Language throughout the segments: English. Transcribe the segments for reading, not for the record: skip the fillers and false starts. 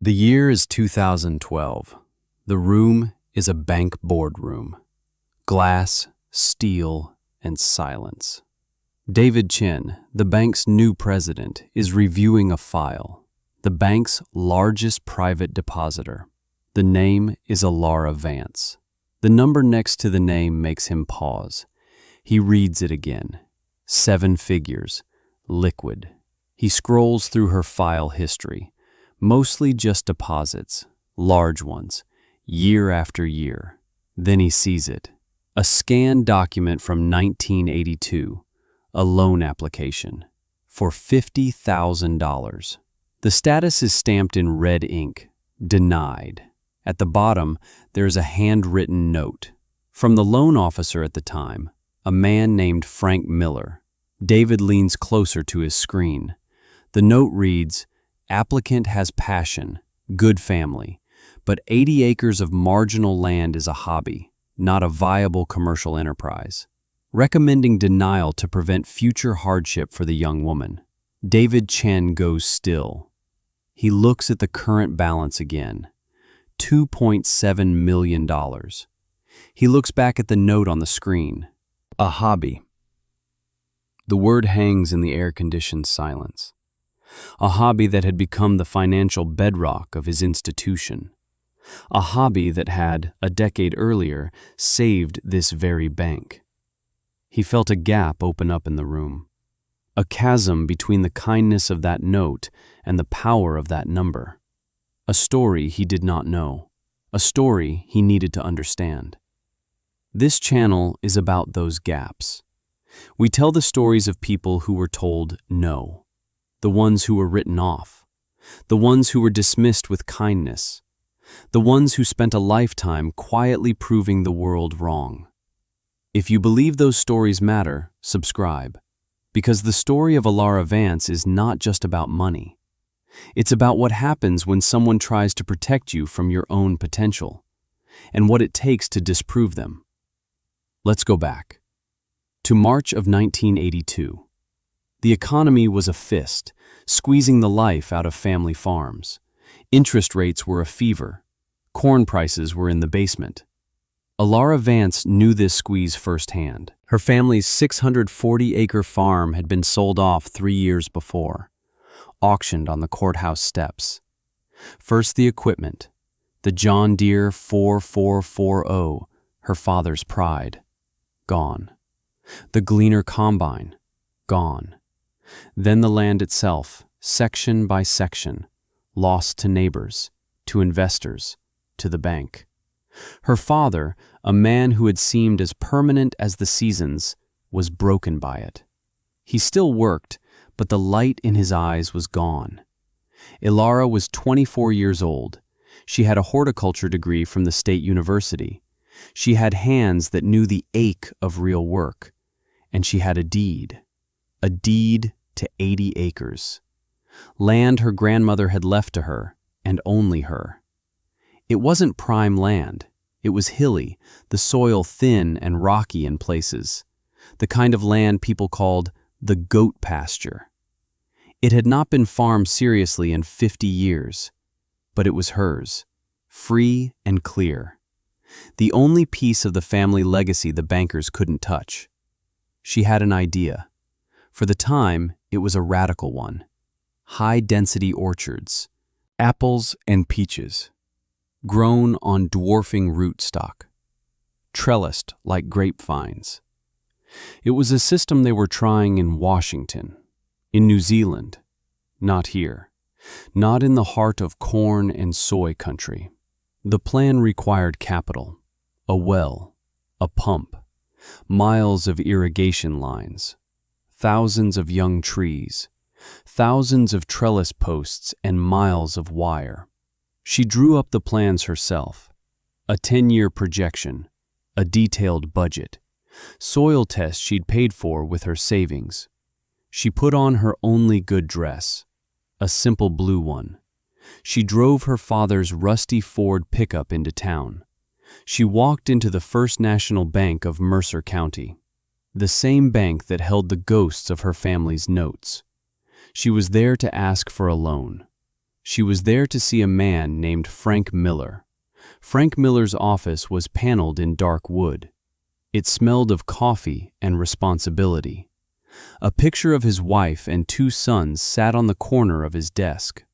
The year is 2012. The room is a bank boardroom. Glass, steel, and silence. David Chen, the bank's new president, is reviewing a file. The bank's largest private depositor. The name is Elara Vance. The number next to the name makes him pause. He reads it again. 7 figures. Liquid. He scrolls through her file history. Mostly just deposits, large ones, year after year. Then he sees it. A scanned document from 1982, a loan application, for $50,000. The status is stamped in red ink, denied. At the bottom, there is a handwritten note. From the loan officer at the time, a man named Frank Miller. David leans closer to his screen. The note reads, "Applicant has passion, good family, but 80 acres of marginal land is a hobby, not a viable commercial enterprise. Recommending denial to prevent future hardship for the young woman." David Chen goes still. He looks at the current balance again, $2.7 million. He looks back at the note on the screen. A hobby. The word hangs in the air-conditioned silence. A hobby that had become the financial bedrock of his institution. A hobby that had, a decade earlier, saved this very bank. He felt a gap open up in the room. A chasm between the kindness of that note and the power of that number. A story he did not know. A story he needed to understand. This channel is about those gaps. We tell the stories of people who were told no. The ones who were written off, the ones who were dismissed with kindness, the ones who spent a lifetime quietly proving the world wrong. If you believe those stories matter, subscribe, because the story of Elara Vance is not just about money. It's about what happens when someone tries to protect you from your own potential, and what it takes to disprove them. Let's go back to March of 1982. The economy was a fist, squeezing the life out of family farms. Interest rates were a fever. Corn prices were in the basement. Elara Vance knew this squeeze firsthand. Her family's 640-acre farm had been sold off 3 years before, auctioned on the courthouse steps. First the equipment, the John Deere 4440, her father's pride, gone. The Gleaner combine, gone. Then the land itself, section by section, lost to neighbors, to investors, to the bank. Her father, a man who had seemed as permanent as the seasons, was broken by it. He still worked, but the light in his eyes was gone. Elara was 24 years old. She had a horticulture degree from the State University. She had hands that knew the ache of real work. And she had a deed to 80 acres. Land her grandmother had left to her, and only her. It wasn't prime land. It was hilly, the soil thin and rocky in places. The kind of land people called the goat pasture. It had not been farmed seriously in 50 years, but it was hers, free and clear. The only piece of the family legacy the bankers couldn't touch. She had an idea. For the time, it was a radical one. High-density orchards, apples and peaches, grown on dwarfing rootstock, trellised like grapevines. It was a system they were trying in Washington, in New Zealand, not here, not in the heart of corn and soy country. The plan required capital, a well, a pump, miles of irrigation lines, thousands of young trees, thousands of trellis posts, and miles of wire. She drew up the plans herself, a 10-year projection, a detailed budget, soil tests she'd paid for with her savings. She put on her only good dress, a simple blue one. She drove her father's rusty Ford pickup into town. She walked into the First National Bank of Mercer County, the same bank that held the ghosts of her family's notes. She was there to ask for a loan. She was there to see a man named Frank Miller. Frank Miller's office was paneled in dark wood. It smelled of coffee and responsibility. A picture of his wife and 2 sons sat on the corner of his desk.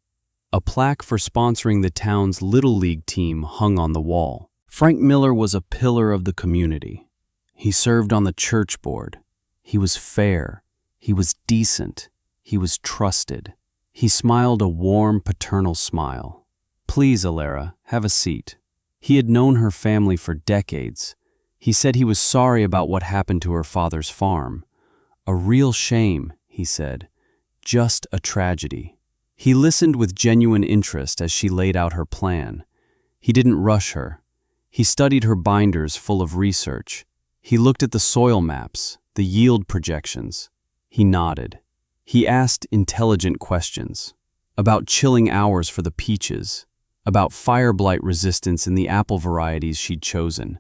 A plaque for sponsoring the town's Little League team hung on the wall. Frank Miller was a pillar of the community. He served on the church board. He was fair. He was decent. He was trusted. He smiled a warm, paternal smile. "Please, Alara, have a seat." He had known her family for decades. He said he was sorry about what happened to her father's farm. "A real shame," he said. "Just a tragedy." He listened with genuine interest as she laid out her plan. He didn't rush her. He studied her binders full of research. He looked at the soil maps, the yield projections. He nodded. He asked intelligent questions about chilling hours for the peaches, about fire blight resistance in the apple varieties she'd chosen,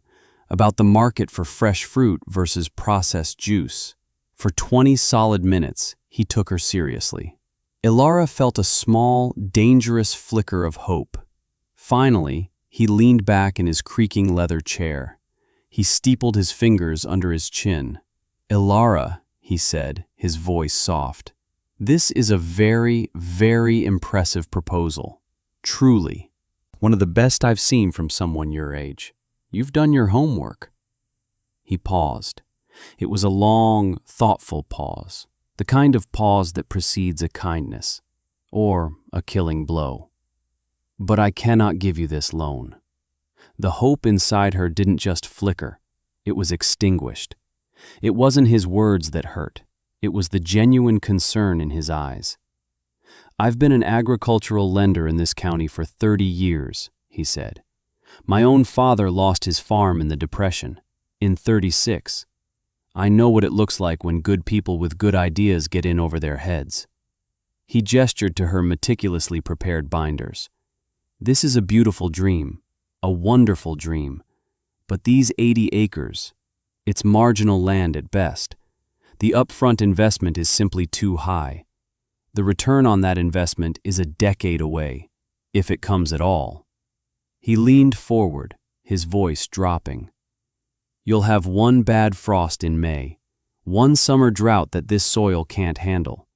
about the market for fresh fruit versus processed juice. For 20 solid minutes, he took her seriously. Alara felt a small, dangerous flicker of hope. Finally, he leaned back in his creaking leather chair. He steepled his fingers under his chin. "Alara," he said, his voice soft, "this is a very, very impressive proposal. Truly. One of the best I've seen from someone your age. You've done your homework." He paused. It was a long, thoughtful pause, the kind of pause that precedes a kindness, or a killing blow. "But I cannot give you this loan." The hope inside her didn't just flicker, it was extinguished. It wasn't his words that hurt, it was the genuine concern in his eyes. "I've been an agricultural lender in this county for 30 years, he said. "My own father lost his farm in the Depression, in '36. I know what it looks like when good people with good ideas get in over their heads." He gestured to her meticulously prepared binders. "This is a beautiful dream, a wonderful dream. But these 80 acres, it's marginal land at best. The upfront investment is simply too high. The return on that investment is a decade away, if it comes at all." He leaned forward, his voice dropping. "You'll have one bad frost in May, one summer drought that this soil can't handle,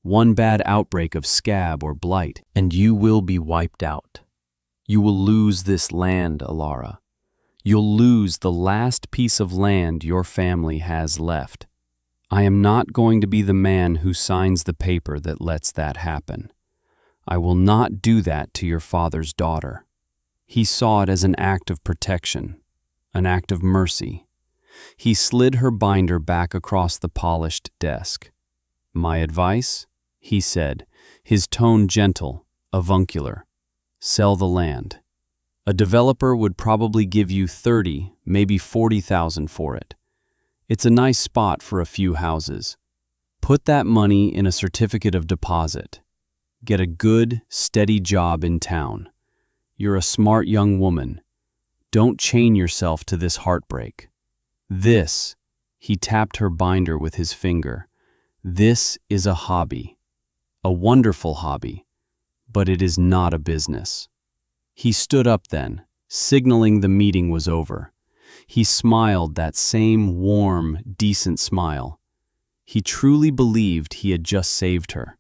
one bad outbreak of scab or blight, and you will be wiped out. You will lose this land, Alara. You'll lose the last piece of land your family has left. I am not going to be the man who signs the paper that lets that happen. I will not do that to your father's daughter." He saw it as an act of protection, an act of mercy. He slid her binder back across the polished desk. "My advice?" he said, his tone gentle, avuncular. "Sell the land. A developer would probably give you 30, maybe 40,000 for it. It's a nice spot for a few houses. Put that money in a certificate of deposit. Get a good, steady job in town. You're a smart young woman. Don't chain yourself to this heartbreak. This," he tapped her binder with his finger, "this is a hobby. A wonderful hobby, but it is not a business." He stood up then, signaling the meeting was over. He smiled that same warm, decent smile. He truly believed he had just saved her.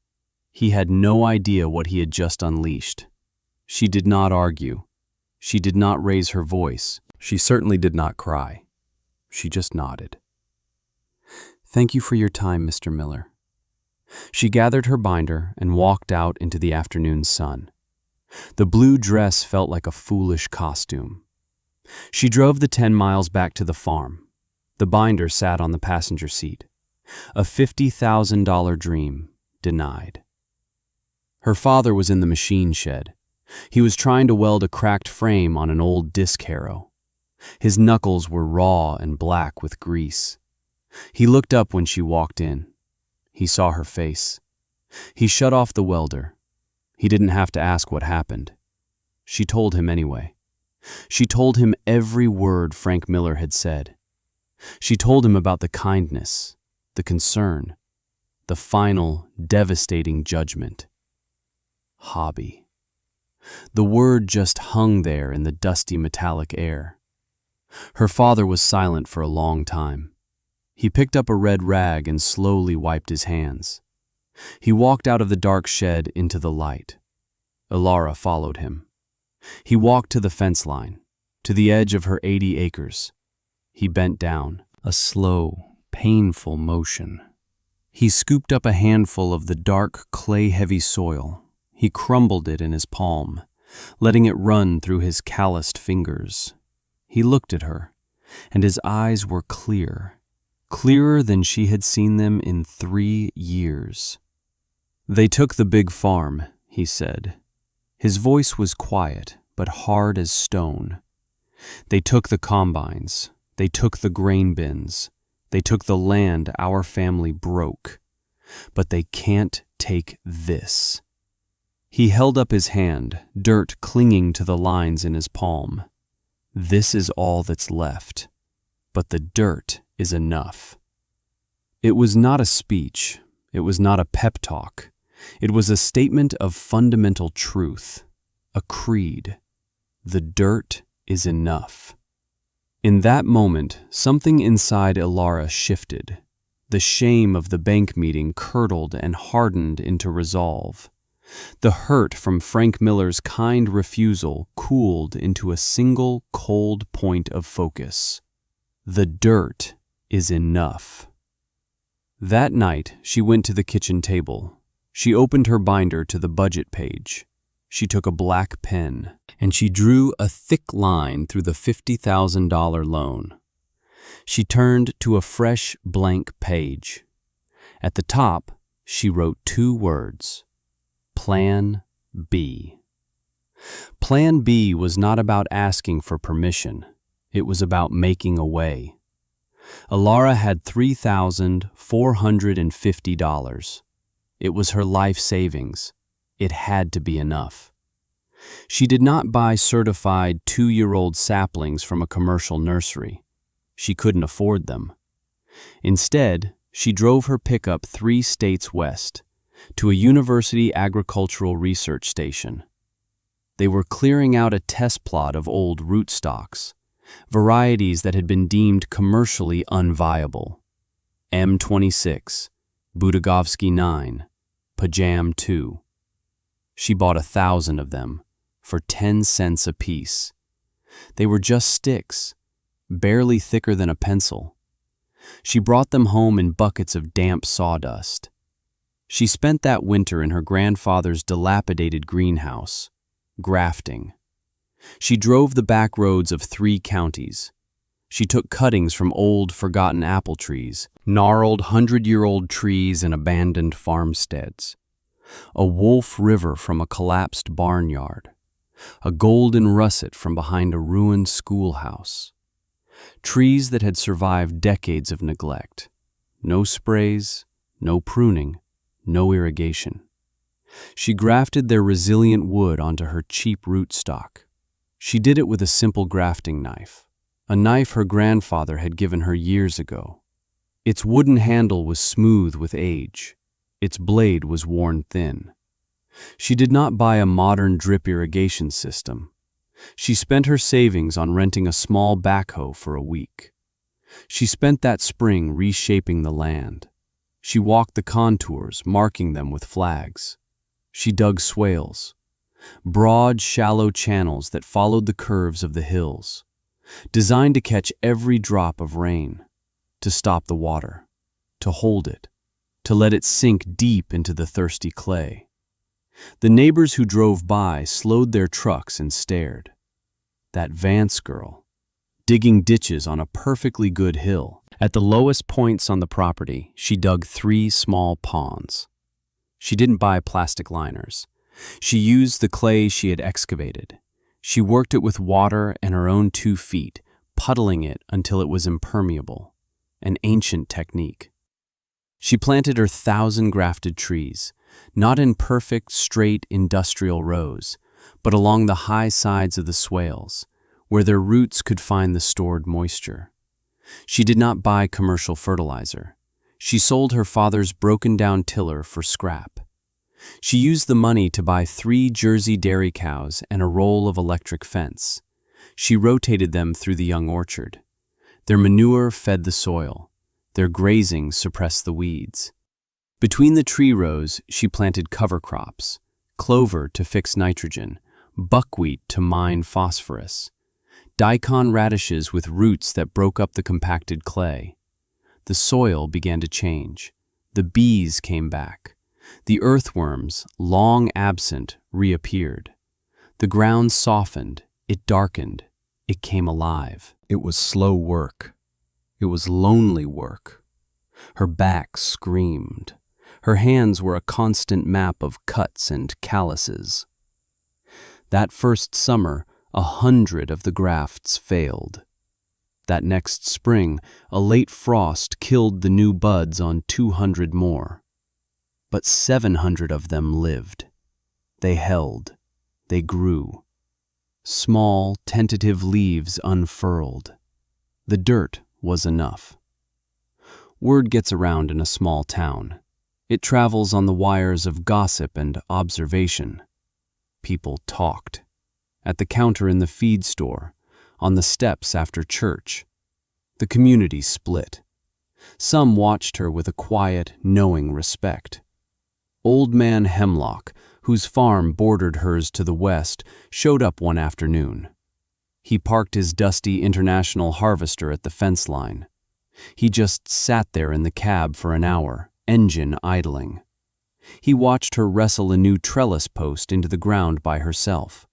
He had no idea what he had just unleashed. She did not argue. She did not raise her voice. She certainly did not cry. She just nodded. "Thank you for your time, Mr. Miller." She gathered her binder and walked out into the afternoon sun. The blue dress felt like a foolish costume. She drove the 10 miles back to the farm. The binder sat on the passenger seat. A $50,000 dream denied. Her father was in the machine shed. He was trying to weld a cracked frame on an old disc harrow. His knuckles were raw and black with grease. He looked up when she walked in. He saw her face. He shut off the welder. He didn't have to ask what happened. She told him anyway. She told him every word Frank Miller had said. She told him about the kindness, the concern, the final, devastating judgment. Hobby. The word just hung there in the dusty metallic air. Her father was silent for a long time. He picked up a red rag and slowly wiped his hands. He walked out of the dark shed into the light. Ilara followed him. He walked to the fence line, to the edge of her 80 acres. He bent down, a slow, painful motion. He scooped up a handful of the dark, clay-heavy soil. He crumbled it in his palm, letting it run through his calloused fingers. He looked at her, and his eyes were clear, clearer than she had seen them in 3 years. "They took the big farm," he said. His voice was quiet, but hard as stone. "They took the combines. They took the grain bins. They took the land our family broke. But they can't take this." He held up his hand, dirt clinging to the lines in his palm. "This is all that's left. But the dirt is enough." It was not a speech. It was not a pep talk. It was a statement of fundamental truth, a creed. The dirt is enough. In that moment, something inside Ilara shifted. The shame of the bank meeting curdled and hardened into resolve. The hurt from Frank Miller's kind refusal cooled into a single cold point of focus. The dirt is enough. That night, she went to the kitchen table. She opened her binder to the budget page. She took a black pen, and she drew a thick line through the $50,000 loan. She turned to a fresh, blank page. At the top, she wrote 2 words: Plan B. Plan B was not about asking for permission. It was about making a way. Ilara had $3,450. It was her life savings. It had to be enough. She did not buy certified 2-year-old saplings from a commercial nursery. She couldn't afford them. Instead, she drove her pickup 3 states west, to a university agricultural research station. They were clearing out a test plot of old rootstocks, varieties that had been deemed commercially unviable. M26, Budagovsky 9, Pajam 2. She bought 1,000 of them for 10 cents apiece. They were just sticks, barely thicker than a pencil. She brought them home in buckets of damp sawdust. She spent that winter in her grandfather's dilapidated greenhouse, grafting. She drove the back roads of 3 counties. She took cuttings from old, forgotten apple trees, gnarled 100-year-old trees and abandoned farmsteads. A wolf river from a collapsed barnyard. A golden russet from behind a ruined schoolhouse. Trees that had survived decades of neglect. No sprays, no pruning, no irrigation. She grafted their resilient wood onto her cheap rootstock. She did it with a simple grafting knife, a knife her grandfather had given her years ago. Its wooden handle was smooth with age. Its blade was worn thin. She did not buy a modern drip irrigation system. She spent her savings on renting a small backhoe for a week. She spent that spring reshaping the land. She walked the contours, marking them with flags. She dug swales, broad, shallow channels that followed the curves of the hills, designed to catch every drop of rain, to stop the water, to hold it, to let it sink deep into the thirsty clay. The neighbors who drove by slowed their trucks and stared. That Vance girl, digging ditches on a perfectly good hill. At the lowest points on the property, she dug 3 small ponds. She didn't buy plastic liners. She used the clay she had excavated. She worked it with water and her own 2 feet, puddling it until it was impermeable, an ancient technique. She planted her 1,000 grafted trees, not in perfect, straight industrial rows, but along the high sides of the swales, where their roots could find the stored moisture. She did not buy commercial fertilizer. She sold her father's broken-down tiller for scrap. She used the money to buy 3 Jersey dairy cows and a roll of electric fence. She rotated them through the young orchard. Their manure fed the soil. Their grazing suppressed the weeds. Between the tree rows, she planted cover crops, clover to fix nitrogen, buckwheat to mine phosphorus, daikon radishes with roots that broke up the compacted clay. The soil began to change. The bees came back. The earthworms, long absent, reappeared. The ground softened, it darkened, it came alive. It was slow work. It was lonely work. Her back screamed. Her hands were a constant map of cuts and calluses. That first summer, 100 of the grafts failed. That next spring, a late frost killed the new buds on 200 more. But 700 of them lived. They held. They grew. Small, tentative leaves unfurled. The dirt was enough. Word gets around in a small town. It travels on the wires of gossip and observation. People talked. At the counter in the feed store, on the steps after church. The community split. Some watched her with a quiet, knowing respect. Old Man Hemlock, whose farm bordered hers to the west, showed up one afternoon. He parked his dusty International Harvester at the fence line. He just sat there in the cab for an hour, engine idling. He watched her wrestle a new trellis post into the ground by herself.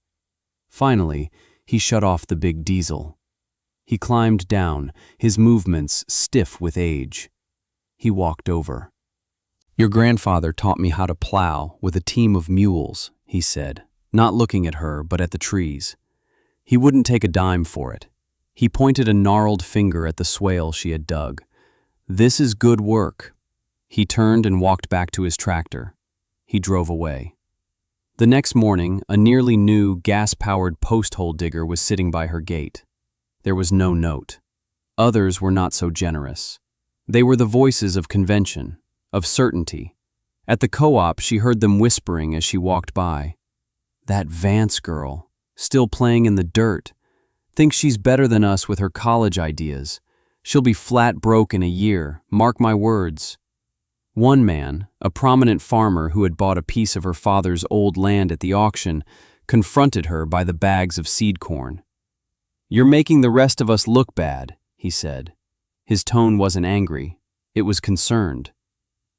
Finally, he shut off the big diesel. He climbed down, his movements stiff with age. He walked over. "Your grandfather taught me how to plow with a team of mules," he said, not looking at her but at the trees. He wouldn't take a dime for it. He pointed a gnarled finger at the swale she had dug. "This is good work." He turned and walked back to his tractor. He drove away. The next morning, a nearly new gas-powered post-hole digger was sitting by her gate. There was no note. Others were not so generous. They were the voices of convention, of certainty. At the co-op, she heard them whispering as she walked by. "That Vance girl, still playing in the dirt, thinks she's better than us with her college ideas. She'll be flat broke in a year, mark my words." One man, a prominent farmer who had bought a piece of her father's old land at the auction, confronted her by the bags of seed corn. "You're making the rest of us look bad," he said. His tone wasn't angry. It was concerned.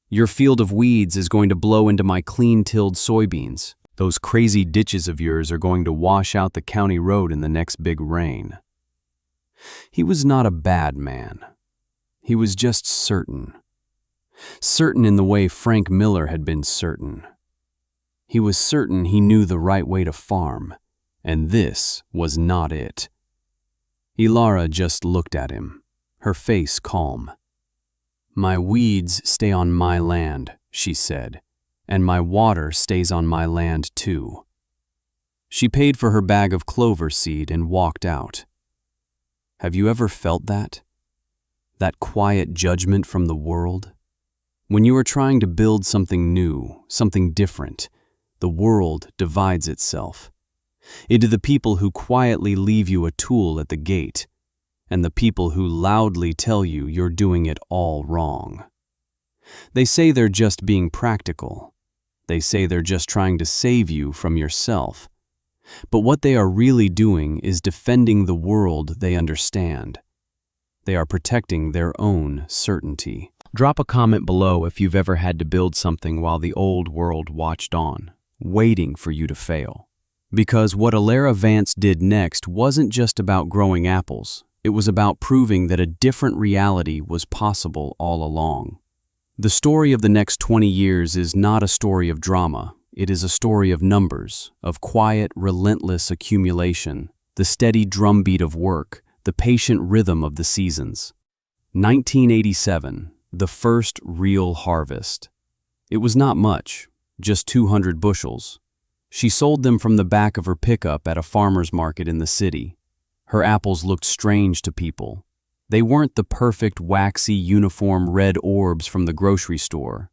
"Your field of weeds is going to blow into my clean-tilled soybeans. Those crazy ditches of yours are going to wash out the county road in the next big rain." He was not a bad man. He was just certain. Certain in the way Frank Miller had been certain. He was certain he knew the right way to farm, and this was not it. Ilara just looked at him, her face calm. "My weeds stay on my land," she said, "and my water stays on my land too." She paid for her bag of clover seed and walked out. Have you ever felt that? That quiet judgment from the world? When you are trying to build something new, something different, the world divides itself into the people who quietly leave you a tool at the gate and the people who loudly tell you you're doing it all wrong. They say they're just being practical. They say they're just trying to save you from yourself. But what they are really doing is defending the world they understand. They are protecting their own certainty. Drop a comment below if you've ever had to build something while the old world watched on, waiting for you to fail. Because what Ilara Vance did next wasn't just about growing apples. It was about proving that a different reality was possible all along. The story of the next 20 years is not a story of drama. It is a story of numbers, of quiet, relentless accumulation, the steady drumbeat of work, the patient rhythm of the seasons. 1987, the first real harvest. It was not much, just 200 bushels. She sold them from the back of her pickup at a farmer's market in the city. Her apples looked strange to people. They weren't the perfect, waxy, uniform red orbs from the grocery store.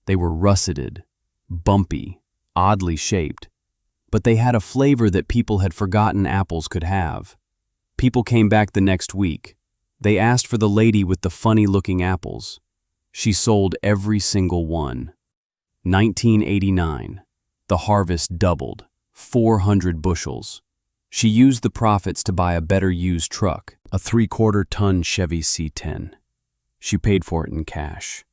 They were russeted, bumpy, oddly shaped, but they had a flavor that people had forgotten apples could have. People came back the next week. They asked for the lady with the funny-looking apples. She sold every single one. 1989. The harvest doubled, 400 bushels. She used the profits to buy a better used truck, a 3/4-ton Chevy C10. She paid for it in cash.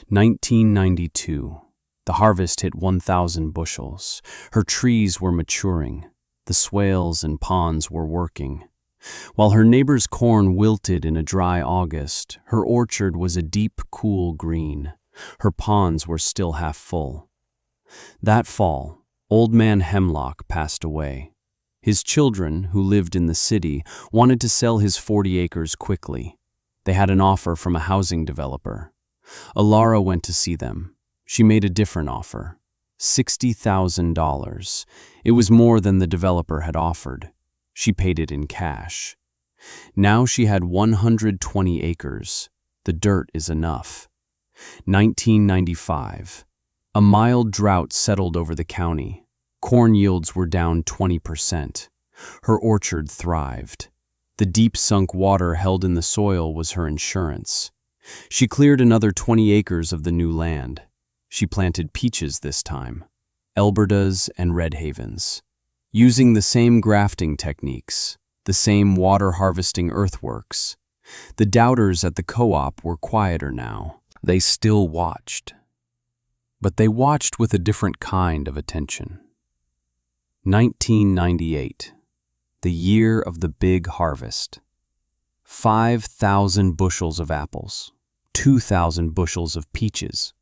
1992. The harvest hit 1,000 bushels. Her trees were maturing. The swales and ponds were working. While her neighbor's corn wilted in a dry August, her orchard was a deep, cool green. Her ponds were still half full. That fall, Old Man Hemlock passed away. His children, who lived in the city, wanted to sell his 40 acres quickly. They had an offer from a housing developer. Alara went to see them. She made a different offer, $60,000. It was more than the developer had offered. She paid it in cash. Now she had 120 acres. The dirt is enough. 1995. A mild drought settled over the county. Corn yields were down 20%. Her orchard thrived. The deep sunk water held in the soil was her insurance. She cleared another 20 acres of the new land. She planted peaches this time, Elbertas and Red Havens. Using the same grafting techniques, the same water harvesting earthworks. The doubters at the co-op were quieter now. They still watched. But they watched with a different kind of attention. 1998, the year of the big harvest. 5,000 bushels of apples, 2,000 bushels of peaches.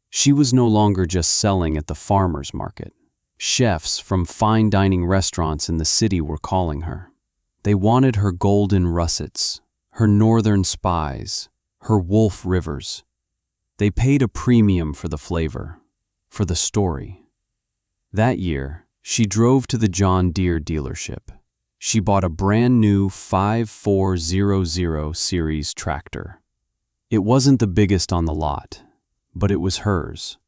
She was no longer just selling at the farmer's market. Chefs from fine dining restaurants in the city were calling her. They wanted her golden russets, her northern spies, her Wolf Rivers. They paid a premium for the flavor, for the story. That year, she drove to the John Deere dealership. She bought a brand new 5400 series tractor. It wasn't the biggest on the lot, but it was hers.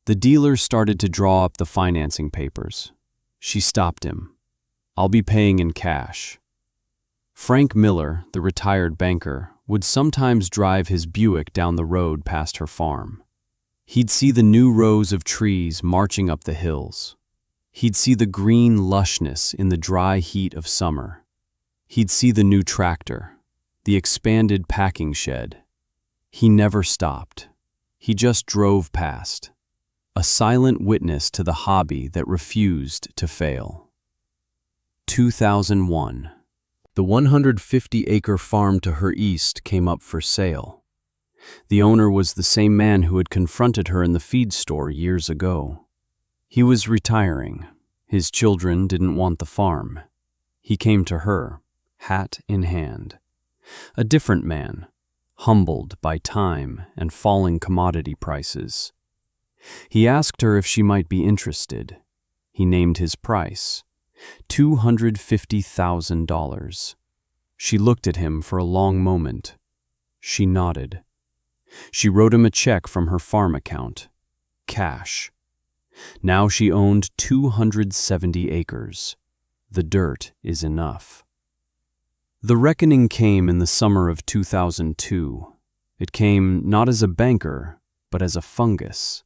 The dealer started to draw up the financing papers. She stopped him. "I'll be paying in cash." Frank Miller, the retired banker, would sometimes drive his Buick down the road past her farm. He'd see the new rows of trees marching up the hills. He'd see the green lushness in the dry heat of summer. He'd see the new tractor, the expanded packing shed. He never stopped. He just drove past. A silent witness to the hobby that refused to fail. 2001. The 150-acre farm to her east came up for sale. The owner was the same man who had confronted her in the feed store years ago. He was retiring. His children didn't want the farm. He came to her, hat in hand. A different man, humbled by time and falling commodity prices. He asked her if she might be interested. He named his price, $250,000. She looked at him for a long moment. She nodded. She wrote him a check from her farm account, cash. Now she owned 270 acres. The dirt is enough. The reckoning came in the summer of 2002. It came not as a banker, but as a fungus.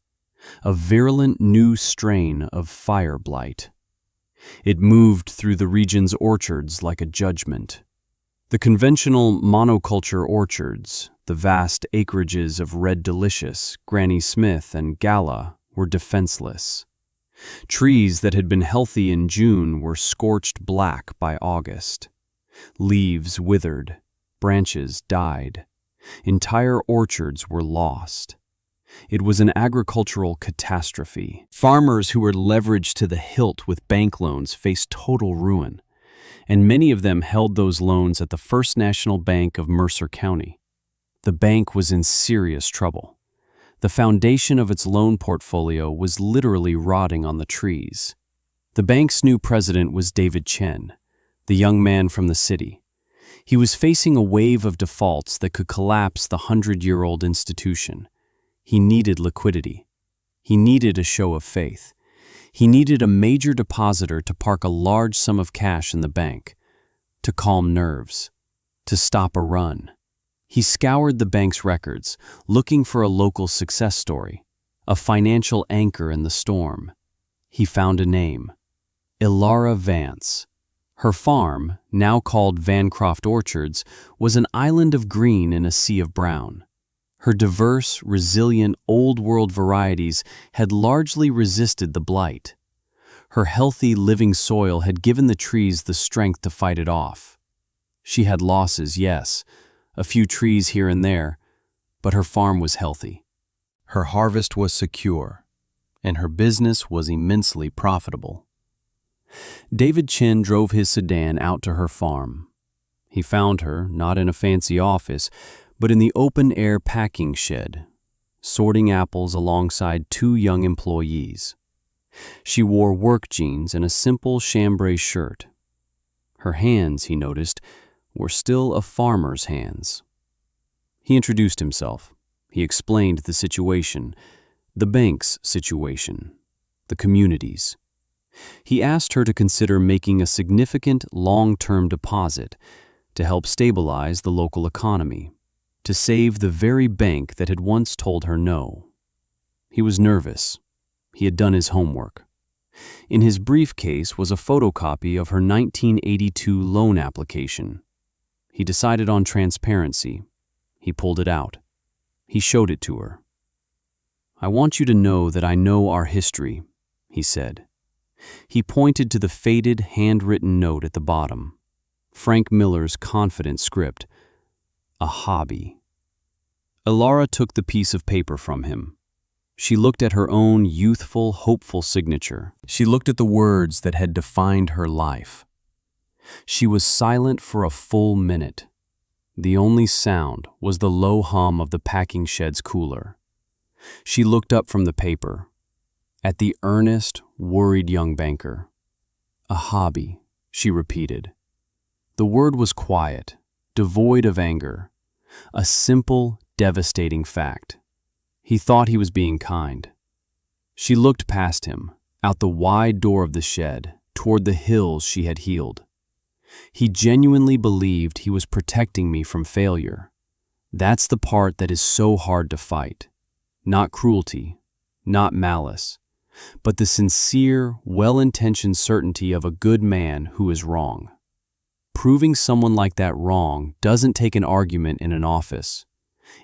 A virulent new strain of fire blight. It moved through the region's orchards like a judgment. The conventional monoculture orchards, the vast acreages of Red Delicious, Granny Smith, and Gala, were defenseless. Trees that had been healthy in June were scorched black by August. Leaves withered, branches died. Entire orchards were lost. It was an agricultural catastrophe. Farmers who were leveraged to the hilt with bank loans faced total ruin, and many of them held those loans at the First National Bank of Mercer County. The bank was in serious trouble. The foundation of its loan portfolio was literally rotting on the trees. The bank's new president was David Chen, the young man from the city. He was facing a wave of defaults that could collapse the 100-year-old institution. He needed liquidity. He needed a show of faith. He needed a major depositor to park a large sum of cash in the bank, to calm nerves, to stop a run. He scoured the bank's records, looking for a local success story, a financial anchor in the storm. He found a name: Ilara Vance. Her farm, now called Vancroft Orchards, was an island of green in a sea of brown. Her diverse, resilient, old-world varieties had largely resisted the blight. Her healthy, living soil had given the trees the strength to fight it off. She had losses, yes, a few trees here and there, but her farm was healthy. Her harvest was secure, and her business was immensely profitable. David Chin drove his sedan out to her farm. He found her, not in a fancy office, but in the open-air packing shed, sorting apples alongside two young employees. She wore work jeans and a simple chambray shirt. Her hands, he noticed, were still a farmer's hands. He introduced himself. He explained the situation, the bank's situation, the community's. He asked her to consider making a significant long-term deposit to help stabilize the local economy, to save the very bank that had once told her no. He was nervous. He had done his homework. In his briefcase was a photocopy of her 1982 loan application. He decided on transparency. He pulled it out. He showed it to her. "I want you to know that I know our history," he said. He pointed to the faded, handwritten note at the bottom. Frank Miller's confident script. A hobby. Ilara took the piece of paper from him. She looked at her own youthful, hopeful signature. She looked at the words that had defined her life. She was silent for a full minute. The only sound was the low hum of the packing shed's cooler. She looked up from the paper, at the earnest, worried young banker. A hobby, she repeated. The word was quiet, devoid of anger. A simple, devastating fact. He thought he was being kind. She looked past him, out the wide door of the shed, toward the hills she had healed. He genuinely believed he was protecting me from failure. That's the part that is so hard to fight. Not cruelty, not malice, but the sincere, well-intentioned certainty of a good man who is wrong. Proving someone like that wrong doesn't take an argument in an office.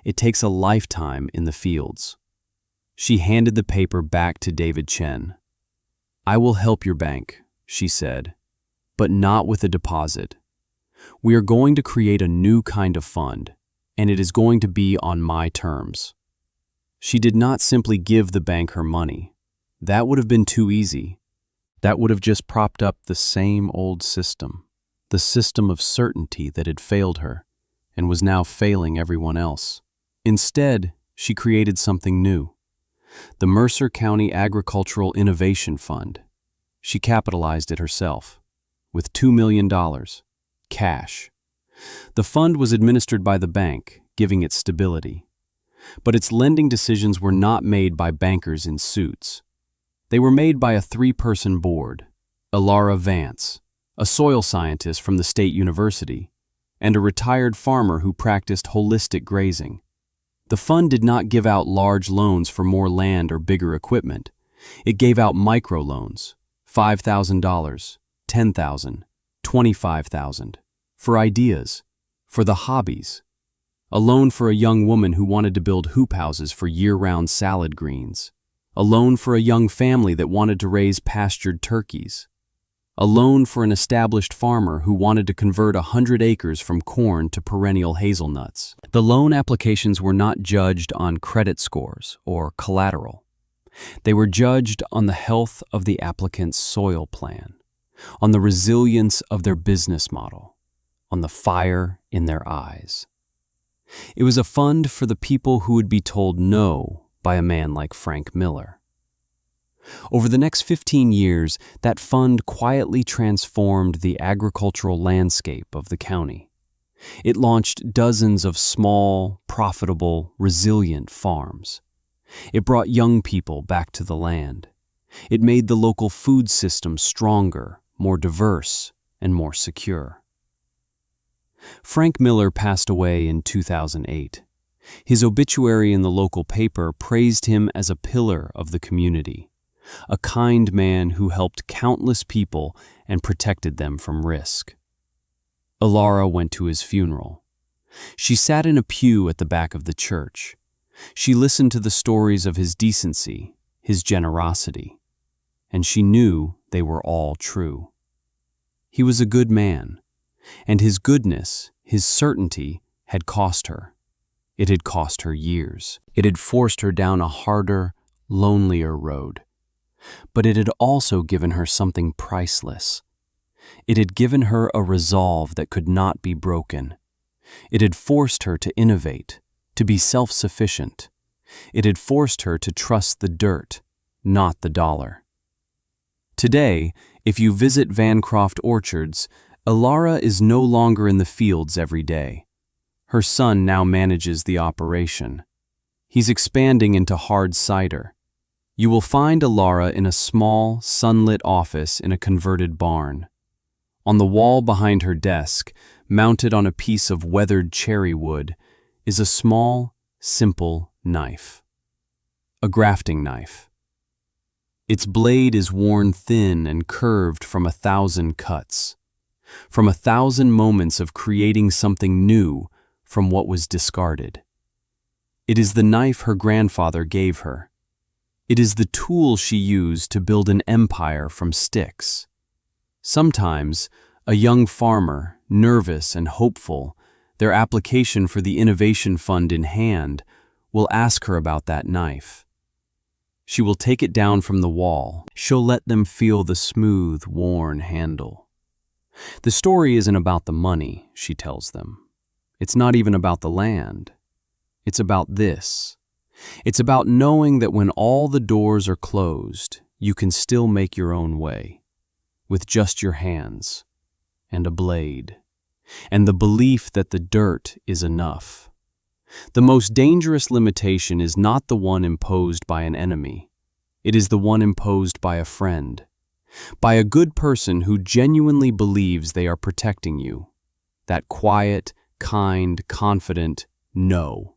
It takes a lifetime in the fields. She handed the paper back to David Chen. "I will help your bank," she said, "but not with a deposit. We are going to create a new kind of fund, and it is going to be on my terms." She did not simply give the bank her money. That would have been too easy. That would have just propped up the same old system, the system of certainty that had failed her and was now failing everyone else. Instead, she created something new. The Mercer County Agricultural Innovation Fund. She capitalized it herself, with $2 million, cash. The fund was administered by the bank, giving it stability. But its lending decisions were not made by bankers in suits. They were made by a 3-person board: Ilara Vance, a soil scientist from the State University, and a retired farmer who practiced holistic grazing. The fund did not give out large loans for more land or bigger equipment. It gave out microloans, $5,000, $10,000, $25,000, for ideas, for the hobbies. A loan for a young woman who wanted to build hoop houses for year-round salad greens. A loan for a young family that wanted to raise pastured turkeys. A loan for an established farmer who wanted to convert 100 acres from corn to perennial hazelnuts. The loan applications were not judged on credit scores or collateral. They were judged on the health of the applicant's soil plan, on the resilience of their business model, on the fire in their eyes. It was a fund for the people who would be told no by a man like Frank Miller. Over the next 15 years, that fund quietly transformed the agricultural landscape of the county. It launched dozens of small, profitable, resilient farms. It brought young people back to the land. It made the local food system stronger, more diverse, and more secure. Frank Miller passed away in 2008. His obituary in the local paper praised him as a pillar of the community, a kind man who helped countless people and protected them from risk. Alara went to his funeral. She sat in a pew at the back of the church. She listened to the stories of his decency, his generosity, and she knew they were all true. He was a good man, and his goodness, his certainty, had cost her. It had cost her years. It had forced her down a harder, lonelier road. But it had also given her something priceless. It had given her a resolve that could not be broken. It had forced her to innovate, to be self-sufficient. It had forced her to trust the dirt, not the dollar. Today, if you visit Vancroft Orchards, Alara is no longer in the fields every day. Her son now manages the operation. He's expanding into hard cider. You will find Alara in a small, sunlit office in a converted barn. On the wall behind her desk, mounted on a piece of weathered cherry wood, is a small, simple knife. A grafting knife. Its blade is worn thin and curved from 1,000 cuts, from 1,000 moments of creating something new from what was discarded. It is the knife her grandfather gave her. It is the tool she used to build an empire from sticks. Sometimes, a young farmer, nervous and hopeful, their application for the Innovation Fund in hand, will ask her about that knife. She will take it down from the wall. She'll let them feel the smooth, worn handle. The story isn't about the money, she tells them. It's not even about the land. It's about this. It's about knowing that when all the doors are closed, you can still make your own way, with just your hands and a blade, and the belief that the dirt is enough. The most dangerous limitation is not the one imposed by an enemy. It is the one imposed by a friend, by a good person who genuinely believes they are protecting you. That quiet, kind, confident no.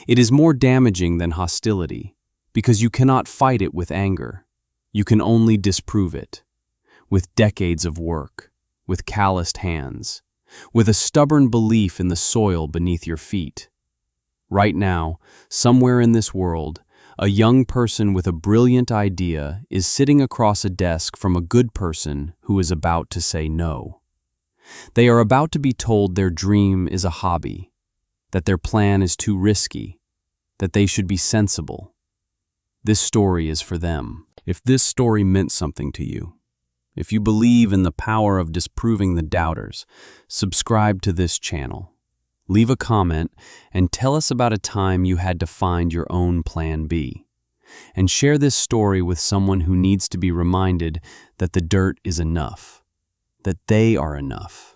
It is more damaging than hostility, because you cannot fight it with anger. You can only disprove it, with decades of work, with calloused hands, with a stubborn belief in the soil beneath your feet. Right now, somewhere in this world, a young person with a brilliant idea is sitting across a desk from a good person who is about to say no. They are about to be told their dream is a hobby, that their plan is too risky, that they should be sensible. This story is for them. If this story meant something to you, if you believe in the power of disproving the doubters, subscribe to this channel. Leave a comment and tell us about a time you had to find your own plan B. And share this story with someone who needs to be reminded that the dirt is enough, that they are enough.